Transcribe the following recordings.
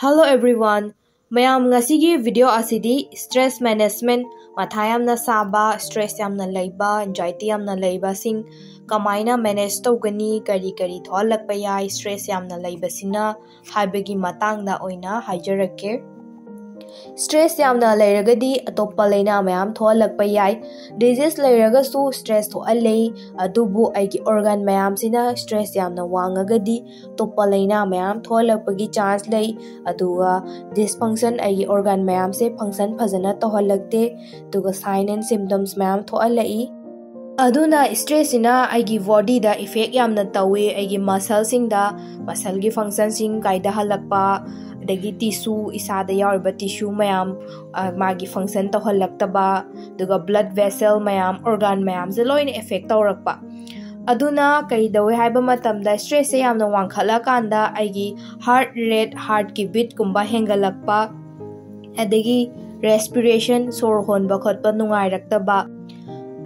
Hello everyone. Mayam ngasigi video asidi stress management matha yamna saba stress yamna leiba anxiety yamna leiba sing kamaina manage tawgani kari tholakpa yai stress yamna leiba sina haibagi matangda oina haijarake. Stress yamna leiragadi atoppa leina mayam tholakpa yai disease leiragasu stress thoalei adubu aigi organ mayam sina stress yamna wangagadi toppa leina mayam tholakpagi chance lei aduga dysfunction aigi organ mayam se function phajana tohalakte aduga sign and symptoms mayam thoalei aduna stress ina aigi body da effect yamna tawe aigi muscle sing da muscle gi function sing kaida halakpa dagi tissue isada yauriba tissue mayam magi function tohalaktaba duga blood vessel mayam organ mayam se loin effect tawrakpa aduna kai dawe haiba matamda stress se yamna wangkhala kanda aigi heart rate heart ki beat kumba hengalakpa adagi respiration sor honba khotpa nungai raktaba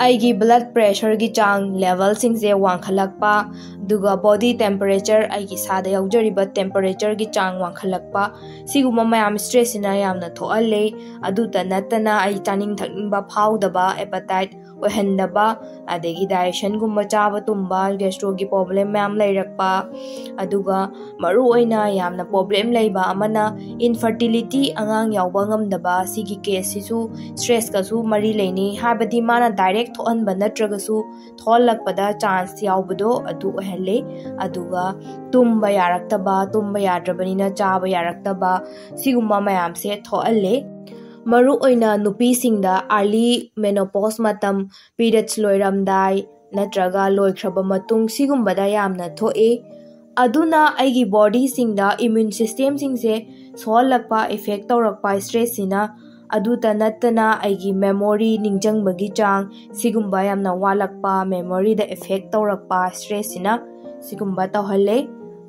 aigi blood pressure gi chang level sing je wangkhalakpa duga body temperature aigi sada yaujariba temperature gi chang wangkhalakpa siguma mayam stress ina yamna thoale aduta natana ai chaning thakningba phaudaba appetite ohendaba adegi digestion gumba chaba tumba gastro gi problem mayam leirakpa aduga maru oina yamna problem leiba amana infertility angang yawba ngamdaba sigi case sisu stress ka su mari leini habadi mana direct thoanba natragasu tholakpada chance yawbado adu ohelle aduga tumba yaraktaba tumba yadrabanina chaba yaraktaba siguma mayam se thoalle maru oina nupi singda early menopause matam periods loiramdai natraga loikraba matung sigumbada yamna thoe aduna aigi body singda immune system singse solakpa effect tawrakpa stress sina aduta natana aigi memory ningjang chang sigumba yamna walakpa memory da effect tawrakpa stress sina sigumba tawhalle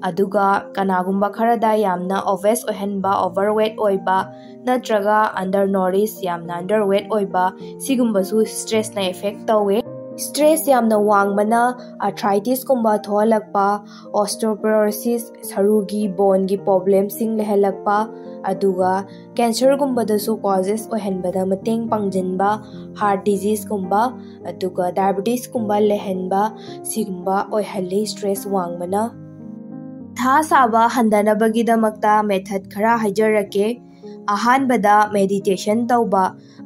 aduga kanagumba kharada yamna obese ohenba overweight oiba natraga undernourished yamna underweight oiba sigumba su stress na effect tawe stress yamna wangmana arthritis kumba tholakpa osteoporosis sarugi bone gi problem sing lehelakpa aduga cancer gumba da su causes ohenbada mateng pangjinba heart disease kumba aduga diabetes kumba lehenba sigumba oihalle stress wangmana tha saba handanabagi damakta method khara hajarake ahanbada meditation tauba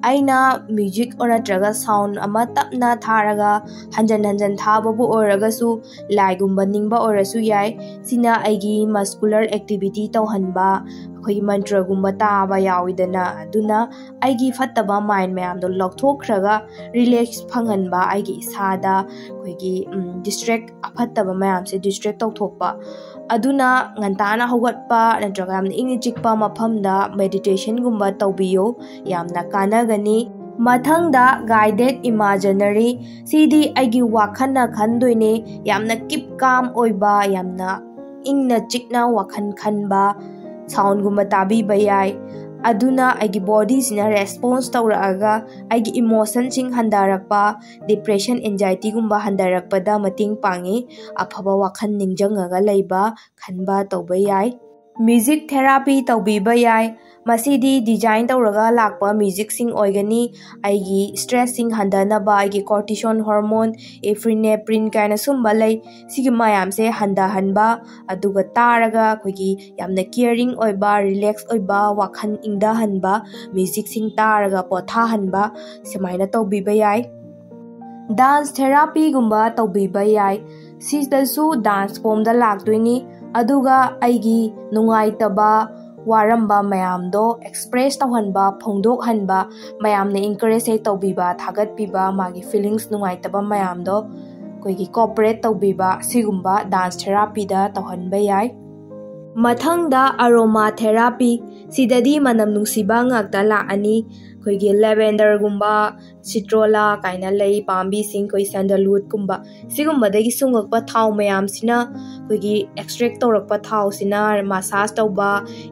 aina music onatraga sound ama tapna tharaga hanjan thaba bu oraga su laigumba ningba orasu yai sina aigi muscular activity tauhanba khoi mantra gumba taba yawidana aduna aigi fattaba mind mayam do lokthokraga relax phanganba aigi sada khoigi distract afattaba mayam se distract tawthokpa aduna ngantana hogatpa natraga yamna ingi chikpa maphamda meditation gumba tawbiyo yamna kanagani mathangda guided imaginary sidi aigi wakhana khandoine yamna keep calm oiba yamna ingna chikna wakhan khanba sound gumba tabi bayai aduna aigi body sina response tawraaga aigi emotion sing handarakpa depression anxiety gumba handarakpada mating pangi aphaba wakhan ningjangaga leiba khanba tawbayai music therapy tawbiba yai masidi design tawraga lakpa music sing oigani aigi stress sing handanaba aigi cortisol hormone epinephrine kaina sumba lei sigi mayam se handahanba aduga taraga khoigi yamna caring oiba relax oiba wakhan ingdahanba music sing taraga potha hanba semaina tawbiba yai dance therapy gumba tawbiba yai sidasu dance form da lakdoini aduga aigi nungaitaba waramba mayamdo express tawhanba phongdok hanba mayamne encourage tawbiba thagat piba magi feelings nungaitaba mayamdo koigi cooperate tawbiba sigumba dance therapy da tawhanba yai mathangda aroma therapy sidadi manam nungsiba ngakta la ani koigi lavender gumba citrola kaina lei pambi sing koi sandalwood gumba sigumba dagi sungakpa thau mayam sina koigi extract tawrakpa thau sina massage tawba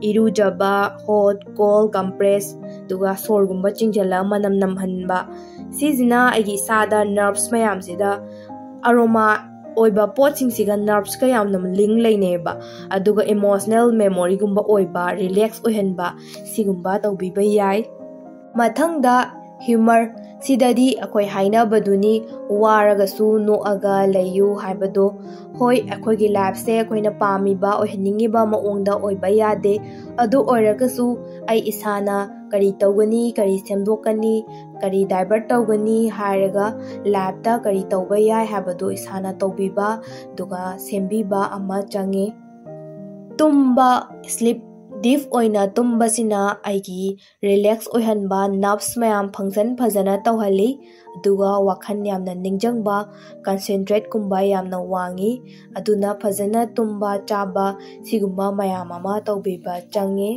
irujaba hot cold compress duga sor gumba chingjala manam namhanba sijina agi sada nerves mayam sida aroma ओइबा पोटसिंगसिगा nerves का यामना link लेनेबा अदुगा emotional memory गुंबा ओइबा relax ओइहनबा सिगुंबा तौबिबा याय मथंगदा ह्यूमर सिददी अखोय हाइनाबदुनी वारगसु नोअगा लैयु हाइबदो होय अखोयगी लाइफ से अखोयना पामिबा ओइहनिंगिबा मओंगदा ओइबा यादे अदु ओइरगसु आई इसाना करी तौगनी करी सेमदोकनी करी डाइवर्ट तौगनी हायरगा लाइफता करी तौबा याय हाइबदो इसाना तौबिबा दुगा सेमबिबा अमा चंगे तुम्बा स्लीप डीप ओइना तुम्बसिना आइगी रिलैक्स ओइहनबा नर्व्स मयाम फंक्शन फजना तौहली अदुगा वाखन यामना निंजंगबा कंसंट्रेट कुंबा यामना वांगी अदुना फजना तुम्बा चाबा सिगुंबा मयाम अमा तौबिबा चंगे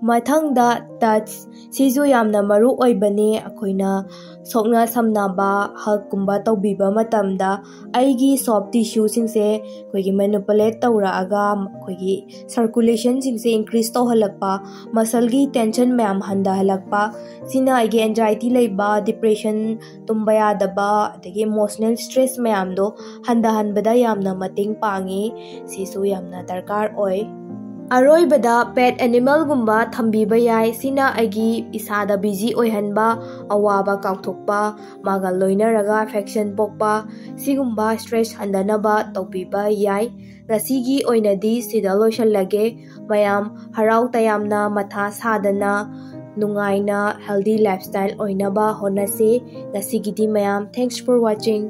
मथंगदा टच सिजु यामना मरु ओइबने अखोइना सोकना समनाबा हग कुंबा तौबिबा मतमदा आइगी सॉफ्ट टिश्यू सिंगसे कोइगी मैनिपुलेट तौरागा कोइगी सर्कुलेशन सिंगसे इंक्रीज तौहलकपा मसल की टेंशन मैम हंदाहलकपा सिना आइगी एंजाइटी लेबा डिप्रेशन तुम्बा यादबा अदगी इमोशनल स्ट्रेस मैम दो हंदाहनबदा यामना मतेंग पांगी सिसु यामना दरकार ओय अरोइबदा पेट एनिमल गुंबा थंबीबा याय सिना आइगी इसादा बिजी ओइहनबा अवाबा काउथोकपा मागा लोइनरगा अफेक्शन पोकपा सिगुंबा स्ट्रेस हंदनबा तौबिबा याय ngasiगी ओइनदी सिदा लोइसलगे मयाम हराउ तयामना मथा सादना नुंगाइना हेल्दी लाइफस्टाइल ओइनबा होनसे ngasigiदी मयाम थैंक्स फॉर वाचिंग।